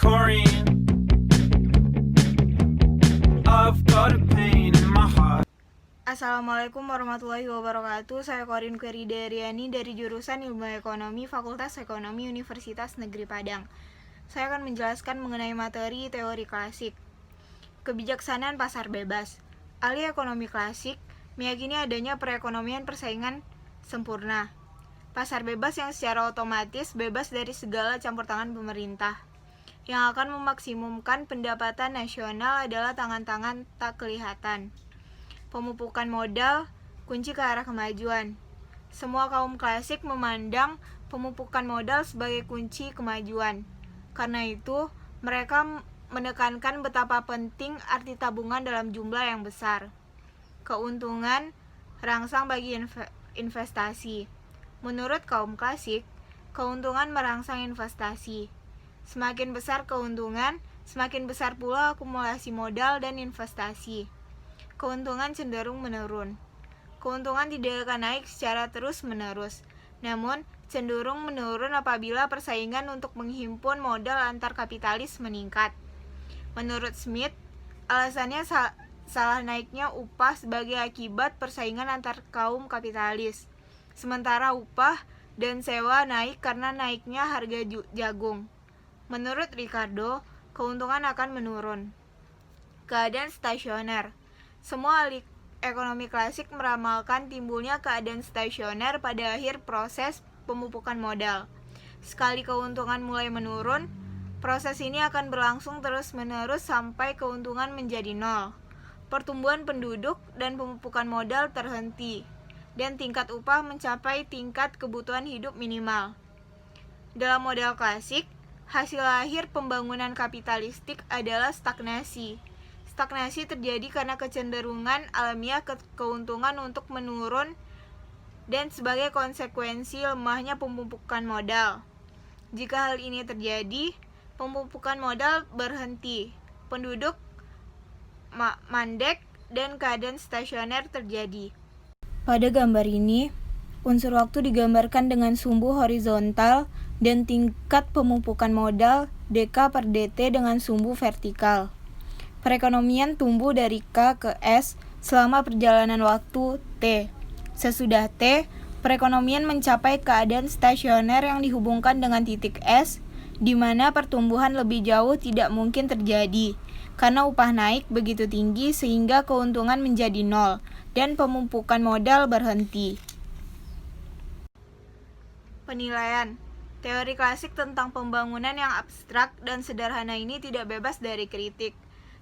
Victorian. I've got a pain in my heart. Assalamualaikum warahmatullahi wabarakatuh. Saya Corin Queridariani dari jurusan Ilmu Ekonomi Fakultas Ekonomi Universitas Negeri Padang. Saya akan menjelaskan mengenai materi teori klasik. Kebijaksanaan pasar bebas. Ahli ekonomi klasik meyakini adanya perekonomian persaingan sempurna. Pasar bebas yang secara otomatis bebas dari segala campur tangan pemerintah. Yang akan memaksimumkan pendapatan nasional adalah tangan-tangan tak kelihatan. Pemupukan modal, kunci ke arah kemajuan. Semua kaum klasik memandang pemupukan modal sebagai kunci kemajuan. Karena itu, mereka menekankan betapa penting arti tabungan dalam jumlah yang besar. Keuntungan rangsang bagi investasi. Menurut kaum klasik, keuntungan merangsang investasi. Semakin besar keuntungan, semakin besar pula akumulasi modal dan investasi. Keuntungan cenderung menurun. Keuntungan tidak akan naik secara terus-menerus, namun cenderung menurun apabila persaingan untuk menghimpun modal antar kapitalis meningkat. Menurut Smith, alasannya salah naiknya upah sebagai akibat persaingan antar kaum kapitalis. Sementara upah dan sewa naik karena naiknya harga jagung. Menurut Ricardo, keuntungan akan menurun. Keadaan stasioner. Semua ahli ekonomi klasik meramalkan timbulnya keadaan stasioner pada akhir proses pemupukan modal. Sekali keuntungan mulai menurun, proses ini akan berlangsung terus-menerus sampai keuntungan menjadi nol. Pertumbuhan penduduk dan pemupukan modal terhenti, dan tingkat upah mencapai tingkat kebutuhan hidup minimal. Dalam model klasik, hasil akhir pembangunan kapitalistik adalah stagnasi. Stagnasi terjadi karena kecenderungan alamiah keuntungan untuk menurun dan sebagai konsekuensi lemahnya pemupukan modal. Jika hal ini terjadi, pemupukan modal berhenti, penduduk mandek, dan keadaan stasioner terjadi. Pada gambar ini, unsur waktu digambarkan dengan sumbu horizontal dan tingkat pemupukan modal DK per DT dengan sumbu vertikal. Perekonomian tumbuh dari K ke S selama perjalanan waktu T. Sesudah T, perekonomian mencapai keadaan stasioner yang dihubungkan dengan titik S, di mana pertumbuhan lebih jauh tidak mungkin terjadi, karena upah naik begitu tinggi sehingga keuntungan menjadi nol, dan pemupukan modal berhenti. Penilaian. Teori klasik tentang pembangunan yang abstrak dan sederhana ini tidak bebas dari kritik.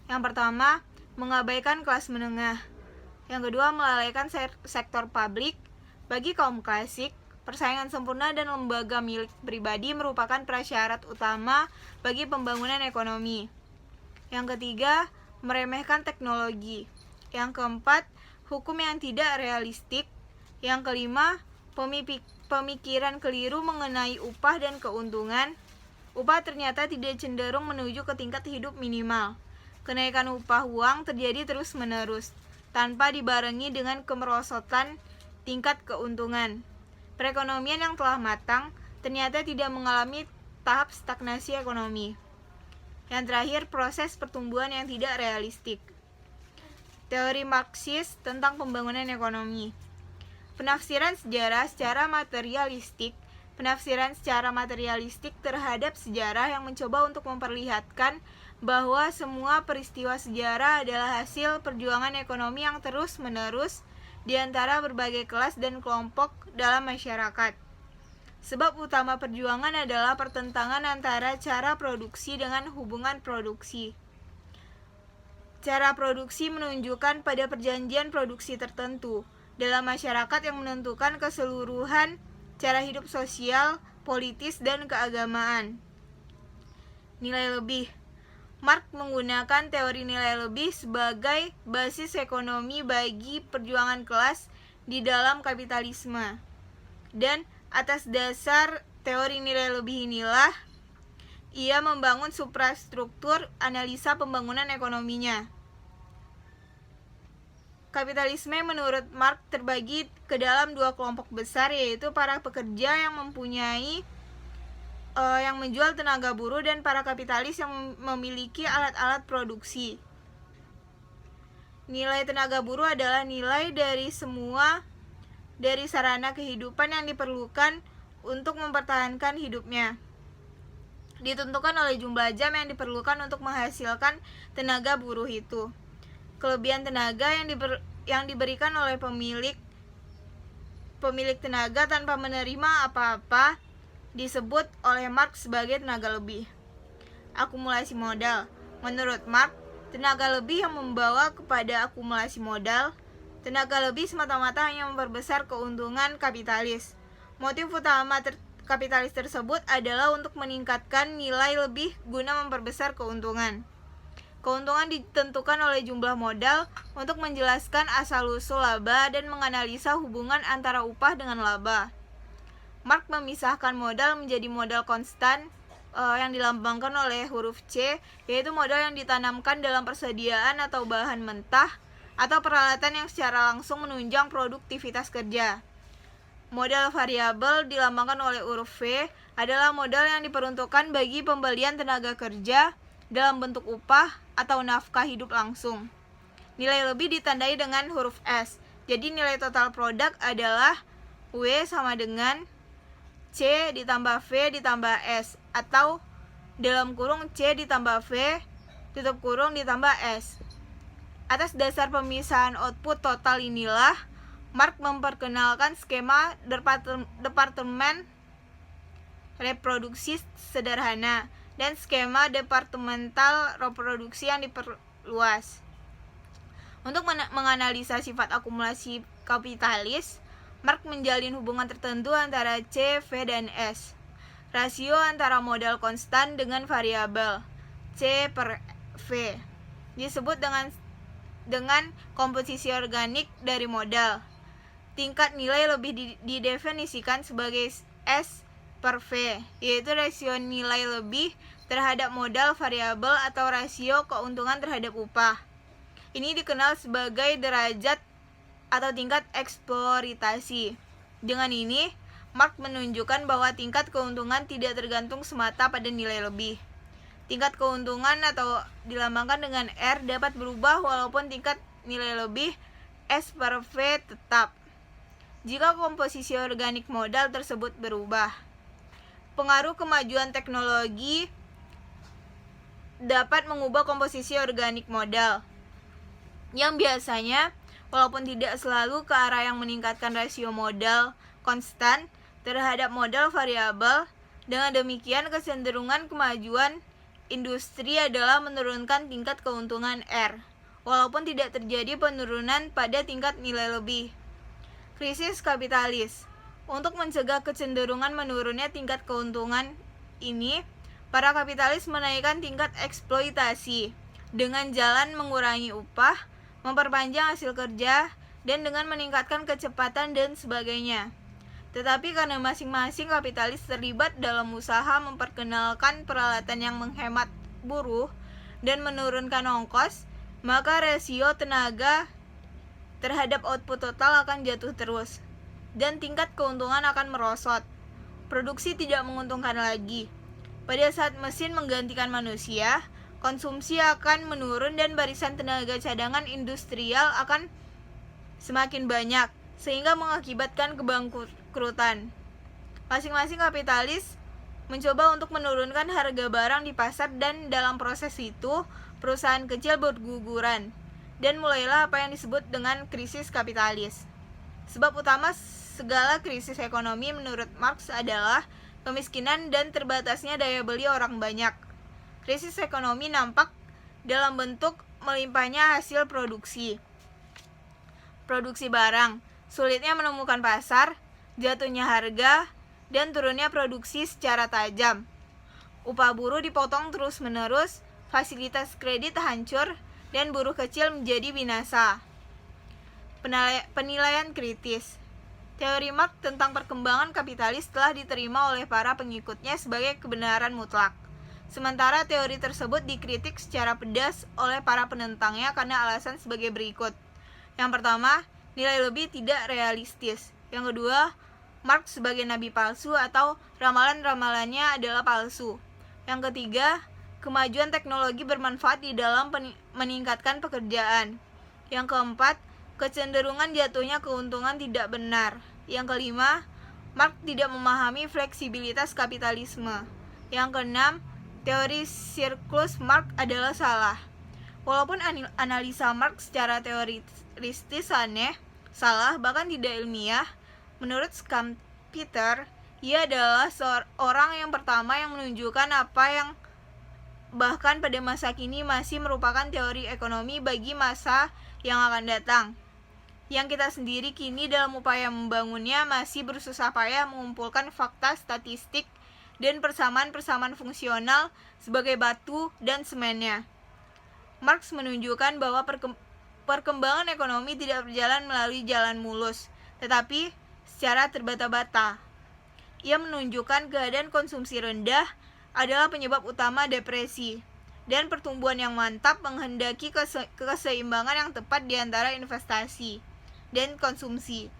Yang pertama, mengabaikan kelas menengah. Yang kedua, melalaikan sektor publik. Bagi kaum klasik, persaingan sempurna dan lembaga milik pribadi merupakan prasyarat utama bagi pembangunan ekonomi. Yang ketiga, meremehkan teknologi. Yang keempat, hukum yang tidak realistik. Yang kelima, pemikiran keliru mengenai upah dan keuntungan. Upah ternyata tidak cenderung menuju ke tingkat hidup minimal. Kenaikan upah uang terjadi terus-menerus, tanpa dibarengi dengan kemerosotan tingkat keuntungan. Perekonomian yang telah matang ternyata tidak mengalami tahap stagnasi ekonomi. Yang terakhir, proses pertumbuhan yang tidak realistik. Teori Marxis tentang pembangunan ekonomi. Penafsiran sejarah secara materialistik. Penafsiran secara materialistik terhadap sejarah yang mencoba untuk memperlihatkan bahwa semua peristiwa sejarah adalah hasil perjuangan ekonomi yang terus-menerus di antara berbagai kelas dan kelompok dalam masyarakat. Sebab utama perjuangan adalah pertentangan antara cara produksi dengan hubungan produksi. Cara produksi menunjukkan pada perjanjian produksi tertentu dalam masyarakat yang menentukan keseluruhan cara hidup sosial, politis, dan keagamaan. Nilai lebih. Marx menggunakan teori nilai lebih sebagai basis ekonomi bagi perjuangan kelas di dalam kapitalisme. Dan atas dasar teori nilai lebih inilah, ia membangun suprastruktur analisa pembangunan ekonominya. Kapitalisme menurut Marx terbagi ke dalam dua kelompok besar, yaitu para pekerja yang mempunyai yang menjual tenaga buruh dan para kapitalis yang memiliki alat-alat produksi. Nilai tenaga buruh adalah nilai dari sarana kehidupan yang diperlukan untuk mempertahankan hidupnya. Ditentukan oleh jumlah jam yang diperlukan untuk menghasilkan tenaga buruh itu. Kelebihan tenaga yang diberikan oleh pemilik tenaga tanpa menerima apa-apa disebut oleh Marx sebagai tenaga lebih. Akumulasi modal. Menurut Marx, tenaga lebih yang membawa kepada akumulasi modal. Tenaga lebih semata-mata hanya memperbesar keuntungan kapitalis. Motif utama kapitalis tersebut adalah untuk meningkatkan nilai lebih guna memperbesar keuntungan. Keuntungan ditentukan oleh jumlah modal untuk menjelaskan asal-usul laba dan menganalisa hubungan antara upah dengan laba. Marx memisahkan modal menjadi modal konstan yang dilambangkan oleh huruf C, yaitu modal yang ditanamkan dalam persediaan atau bahan mentah atau peralatan yang secara langsung menunjang produktivitas kerja. Modal variabel dilambangkan oleh huruf V adalah modal yang diperuntukkan bagi pembelian tenaga kerja dalam bentuk upah atau nafkah hidup langsung. Nilai lebih ditandai dengan huruf S. Jadi nilai total produk adalah W sama dengan C ditambah V ditambah S, atau dalam kurung C ditambah V tutup kurung ditambah S. Atas dasar pemisahan output total inilah Marx memperkenalkan skema departemen reproduksi sederhana dan skema departemental reproduksi yang diperluas. Untuk menganalisa sifat akumulasi kapitalis, Marx menjalin hubungan tertentu antara C, V, dan S. Rasio antara modal konstan dengan variabel C per V disebut dengan komposisi organik dari modal. Tingkat nilai lebih didefinisikan sebagai S per V, yaitu rasio nilai lebih terhadap modal variabel atau rasio keuntungan terhadap upah. Ini dikenal sebagai derajat atau tingkat eksploitasi. Dengan ini, Marx menunjukkan bahwa tingkat keuntungan tidak tergantung semata pada nilai lebih. Tingkat keuntungan atau dilambangkan dengan R dapat berubah walaupun tingkat nilai lebih S per V tetap, jika komposisi organik modal tersebut berubah. Pengaruh kemajuan teknologi dapat mengubah komposisi organik modal, yang biasanya walaupun tidak selalu ke arah yang meningkatkan rasio modal konstan terhadap modal variabel. Dengan demikian, kecenderungan kemajuan industri adalah menurunkan tingkat keuntungan R, walaupun tidak terjadi penurunan pada tingkat nilai lebih. Krisis kapitalis. Untuk mencegah kecenderungan menurunnya tingkat keuntungan ini, para kapitalis menaikkan tingkat eksploitasi dengan jalan mengurangi upah, memperpanjang hasil kerja, dan dengan meningkatkan kecepatan dan sebagainya. Tetapi karena masing-masing kapitalis terlibat dalam usaha memperkenalkan peralatan yang menghemat buruh dan menurunkan ongkos, maka rasio tenaga terhadap output total akan jatuh terus, dan tingkat keuntungan akan merosot. Produksi tidak menguntungkan lagi. Pada saat mesin menggantikan manusia, konsumsi akan menurun dan barisan tenaga cadangan industrial akan semakin banyak, sehingga mengakibatkan kebangkrutan. Masing-masing kapitalis mencoba untuk menurunkan harga barang di pasar, dan dalam proses itu, perusahaan kecil berguguran. Dan mulailah apa yang disebut dengan krisis kapitalis. Sebab utama segala krisis ekonomi menurut Marx adalah kemiskinan dan terbatasnya daya beli orang banyak. Krisis ekonomi nampak dalam bentuk melimpahnya hasil produksi barang, sulitnya menemukan pasar, jatuhnya harga, dan turunnya produksi secara tajam. Upah buruh dipotong terus-menerus, fasilitas kredit hancur, dan buruh kecil menjadi binasa. Penilaian kritis. Teori Marx tentang perkembangan kapitalis telah diterima oleh para pengikutnya sebagai kebenaran mutlak. Sementara teori tersebut dikritik secara pedas oleh para penentangnya karena alasan sebagai berikut. Yang pertama, nilai lebih tidak realistis. Yang kedua, Marx sebagai nabi palsu atau ramalan-ramalannya adalah palsu. Yang ketiga, kemajuan teknologi bermanfaat di dalam meningkatkan pekerjaan. Yang keempat, kecenderungan jatuhnya keuntungan tidak benar. Yang kelima, Marx tidak memahami fleksibilitas kapitalisme. Yang keenam, teori siklus Marx adalah salah. Walaupun analisa Marx secara teoritis aneh, salah, bahkan tidak ilmiah, menurut Schumpeter, ia adalah orang yang pertama yang menunjukkan apa yang bahkan pada masa kini masih merupakan teori ekonomi bagi masa yang akan datang. Yang kita sendiri kini dalam upaya membangunnya masih bersusah payah mengumpulkan fakta statistik dan persamaan-persamaan fungsional sebagai batu dan semennya. Marx menunjukkan bahwa perkembangan ekonomi tidak berjalan melalui jalan mulus, tetapi secara terbata-bata. Ia menunjukkan keadaan konsumsi rendah adalah penyebab utama depresi, dan pertumbuhan yang mantap menghendaki keseimbangan yang tepat di antara investasi dan konsumsi.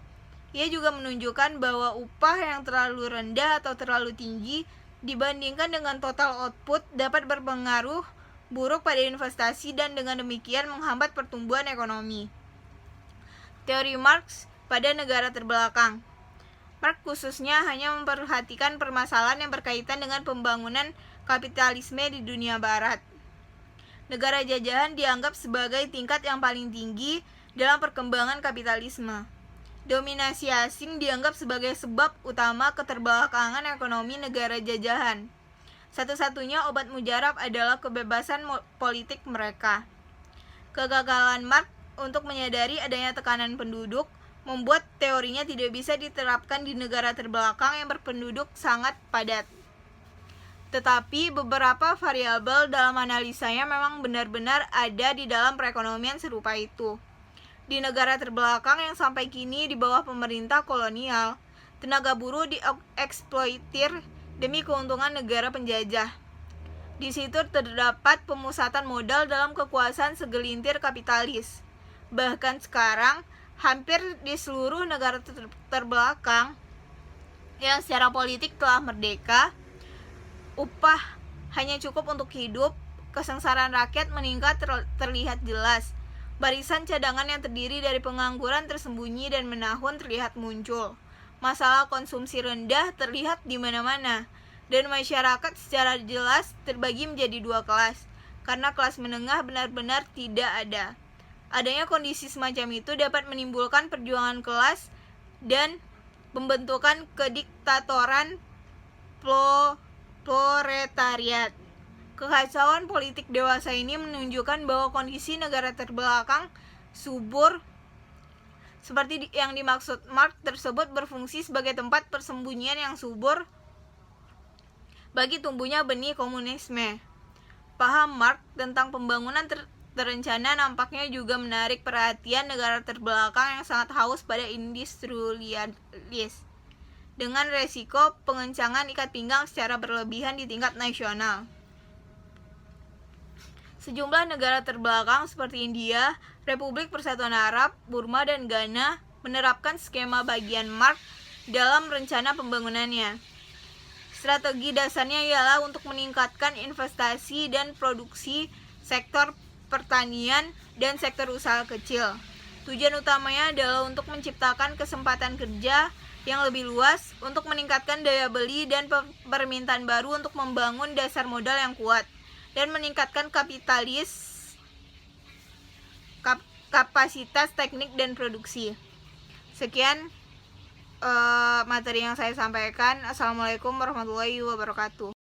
Ia juga menunjukkan bahwa upah yang terlalu rendah atau terlalu tinggi dibandingkan dengan total output dapat berpengaruh buruk pada investasi dan dengan demikian menghambat pertumbuhan ekonomi. Teori Marx pada negara terbelakang. Marx khususnya hanya memperhatikan permasalahan yang berkaitan dengan pembangunan kapitalisme di dunia barat. Negara jajahan dianggap sebagai tingkat yang paling tinggi dalam perkembangan kapitalisme. Dominasi asing dianggap sebagai sebab utama keterbelakangan ekonomi negara jajahan. Satu-satunya obat mujarab adalah kebebasan politik mereka. Kegagalan Marx untuk menyadari adanya tekanan penduduk membuat teorinya tidak bisa diterapkan di negara terbelakang yang berpenduduk sangat padat. Tetapi beberapa variabel dalam analisanya memang benar-benar ada di dalam perekonomian serupa itu. Di negara terbelakang yang sampai kini di bawah pemerintah kolonial, tenaga buruh dieksploitir demi keuntungan negara penjajah. Di situ terdapat pemusatan modal dalam kekuasaan segelintir kapitalis. Bahkan sekarang, hampir di seluruh negara terbelakang yang secara politik telah merdeka, upah hanya cukup untuk hidup, kesengsaraan rakyat meningkat terlihat jelas. Barisan cadangan yang terdiri dari pengangguran tersembunyi dan menahun terlihat muncul. Masalah konsumsi rendah terlihat di mana-mana, dan masyarakat secara jelas terbagi menjadi dua kelas, karena kelas menengah benar-benar tidak ada. Adanya kondisi semacam itu dapat menimbulkan perjuangan kelas dan pembentukan kediktatoran proletariat. Kekacauan politik dewasa ini menunjukkan bahwa kondisi negara terbelakang subur seperti yang dimaksud Marx tersebut berfungsi sebagai tempat persembunyian yang subur bagi tumbuhnya benih komunisme. Paham Marx tentang pembangunan terencana nampaknya juga menarik perhatian negara terbelakang yang sangat haus pada industrialis, dengan resiko pengencangan ikat pinggang secara berlebihan di tingkat nasional. Sejumlah negara terbelakang seperti India, Republik Persatuan Arab, Burma, dan Ghana menerapkan skema bagian Marx dalam rencana pembangunannya. Strategi dasarnya ialah untuk meningkatkan investasi dan produksi sektor pertanian dan sektor usaha kecil. Tujuan utamanya adalah untuk menciptakan kesempatan kerja yang lebih luas, untuk meningkatkan daya beli dan permintaan baru untuk membangun dasar modal yang kuat, dan meningkatkan kapasitas teknik dan produksi. Sekian materi yang saya sampaikan. Assalamualaikum warahmatullahi wabarakatuh.